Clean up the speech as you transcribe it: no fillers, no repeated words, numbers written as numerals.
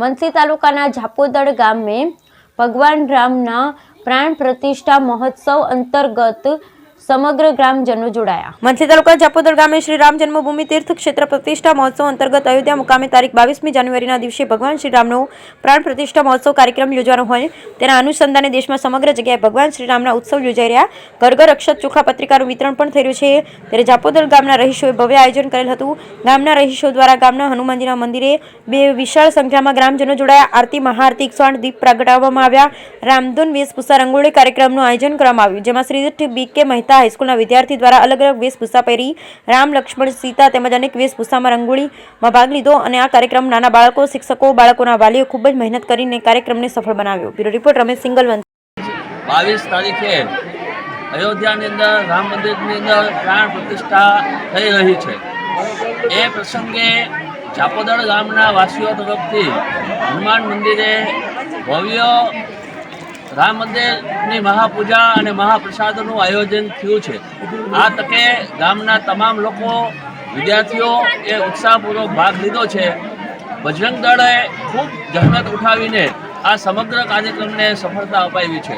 मंसी तालुकाना झापोदड़ गाम में भगवान रामना प्राण प्रतिष्ठा महोत्सव अंतर्गत समग्र ग्रामजनों जोड़ाया। मंथली तालुका झापोदड़ गामे श्री राम जन्मभूमि तीर्थ क्षेत्र प्रतिष्ठा महोत्सव अंतर्गत अयोध्या मुकामे तारीख 22 जान्युआरीना दिवसे भगवान श्री रामनो प्राण प्रतिष्ठा महोत्सव कार्यक्रम योजવાનો હોય તેના અનુસંધાને દેશમાં સમગ્ર જગ્યાએ ભગવાન શ્રી રામના ઉત્સવ યોજાઈ રહ્યા। ઘર ઘર અક્ષત ચોખા પત્રિકાનું વિતરણ પણ થઈ રહ્યું છે। ત્યારે झापोदड़ ગામના રહીશોએ ભવ્ય આયોજન કરેલ હતું। ગામના રહીશો દ્વારા ગામના હનુમાનજીના મંદિરે વિશાળ સંખ્યામાં ગ્રામજનો જોડાયા। આરતી મહાઆરતી 108 દીપ પ્રગટાવવામાં આવ્યા। રામધૂન વેશભૂષા રંગોળી કાર્યક્રમનું આયોજન કરવામાં આવ્યું, જેમાં શ્રી બી.કે. મહેતા हाईस्कूल विद्यार्थी द्वारा अलग अलग वेशभूषा पहरी राम लक्ष्मण सीता तेमज अनेक वेशभूषा में रंगोली में भाग लीधो। आ कार्यक्रम नाना बाळको, शिक्षकों, बाळकोना वालीओ खूब ज मेहनत करीने कार्यक्रम ने सफल बनाव्यो। Bureau report Ramesh Singalvant. 22 तारीखे अयोध्या अंदर राम मंदिर अंदर प्राण प्रतिष्ठा थई रही है। ए प्रसंगे झापोदड़ गामना वासीओ तरफथी हनुमान मंदिरे भव्य राम मंदिर की महापूजा और महाप्रसादनु आयोजन थयुं छे। आ तके गामना तमाम लोको विद्यार्थीओ ए उत्साहपूर्वक भाग लीधो छे। बजरंग दळे खूब जहमत उठावीने आ समग्र कार्यक्रम ने सफलता अपावी छे।